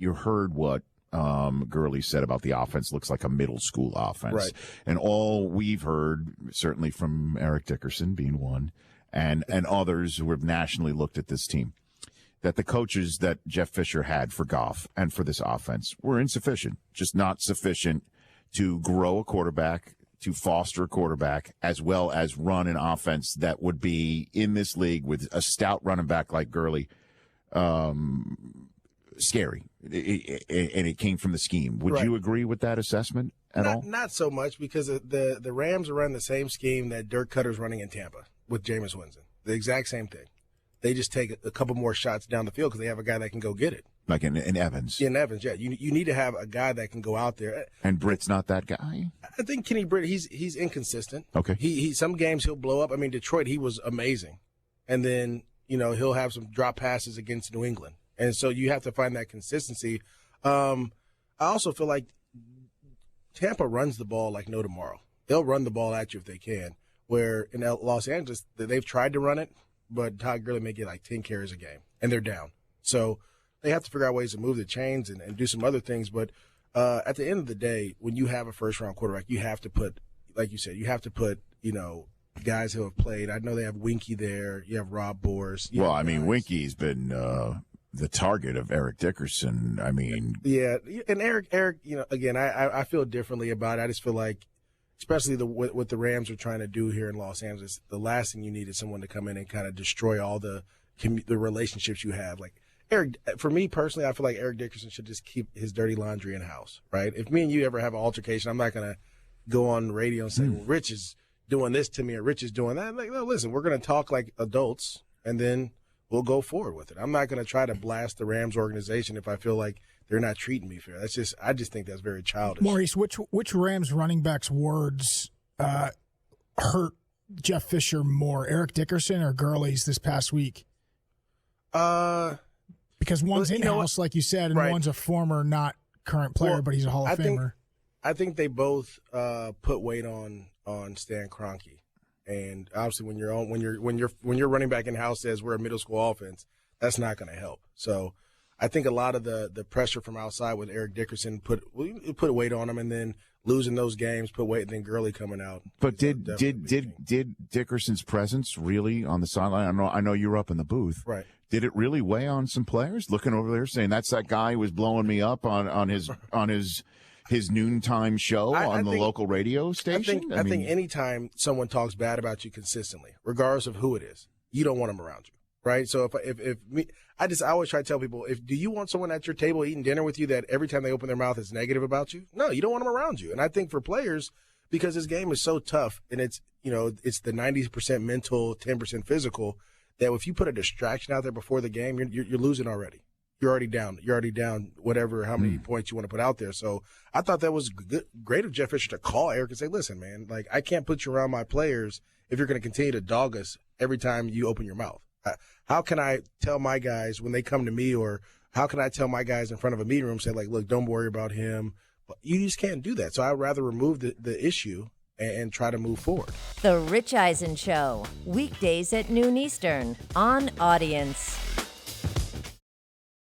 you heard what Gurley said about the offense. Looks like a middle school offense. Right. And all we've heard, certainly from Eric Dickerson being one, and others who have nationally looked at this team, that the coaches that Jeff Fisher had for Goff and for this offense were insufficient, just not sufficient to grow a quarterback, to foster a quarterback, as well as run an offense that would be in this league with a stout running back like Gurley, scary. And it came from the scheme. Would you agree with that assessment at all? Not so much, because the Rams are running the same scheme that Dirk Cutter's running in Tampa with Jameis Winston. The exact same thing. They just take a couple more shots down the field because they have a guy that can go get it. Like in Evans. In Evans, yeah. You need to have a guy that can go out there. And Britt's not that guy? I think Kenny Britt, he's inconsistent. Okay. He some games he'll blow up. I mean, Detroit, he was amazing. And then, he'll have some drop passes against New England. And so you have to find that consistency. I also feel like Tampa runs the ball like no tomorrow. They'll run the ball at you if they can. Where in Los Angeles, they've tried to run it, but Todd Gurley may get like 10 carries a game, and they're down. So they have to figure out ways to move the chains and do some other things. But at the end of the day, when you have a first-round quarterback, you have to put, like you said, guys who have played. I know they have Winky there. You have Rob Bors. Well, I mean, Winky's been the target of Eric Dickerson. I mean. Yeah, and Eric, again, I feel differently about it. I just feel like, especially what the Rams are trying to do here in Los Angeles, the last thing you need is someone to come in and kind of destroy all the relationships you have. Like Eric, for me personally, I feel like Eric Dickerson should just keep his dirty laundry in house, right? If me and you ever have an altercation, I'm not going to go on the radio and say, well, Rich is doing this to me or Rich is doing that. I'm like, no, listen, we're going to talk like adults, and then we'll go forward with it. I'm not going to try to blast the Rams organization if I feel like they're not treating me fair. I just think that's very childish. Maurice, which Rams running back's words hurt Jeff Fisher more, Eric Dickerson or Gurley's this past week? Because one's in-house, like you said, and one's a former, not current player, but he's a Hall of Famer. I think they both put weight on Stan Kroenke, and obviously when your running back in-house says we're a middle school offense, that's not going to help. So I think a lot of the pressure from outside with Eric Dickerson put weight on him, and then losing those games put weight, and then Gurley coming out. But did Dickerson's presence really on the sideline? I know you were up in the booth. Right. Did it really weigh on some players looking over there saying that's that guy who was blowing me up on his noontime show on the local radio station? I think anytime someone talks bad about you consistently, regardless of who it is, you don't want them around you. Right. So if me, I always try to tell people, do you want someone at your table eating dinner with you that every time they open their mouth is negative about you? No, you don't want them around you. And I think for players, because this game is so tough and it's the 90% mental, 10% physical, that if you put a distraction out there before the game, you're losing already. You're already down. You're already down how many points you want to put out there. So I thought that was great of Jeff Fisher to call Eric and say, listen, man, like I can't put you around my players if you're going to continue to dog us every time you open your mouth. How can I tell my guys when they come to me, or how can I tell my guys in front of a meeting room, say, like, look, don't worry about him. But you just can't do that. So I'd rather remove the issue and try to move forward. The Rich Eisen Show, weekdays at noon Eastern on Audience.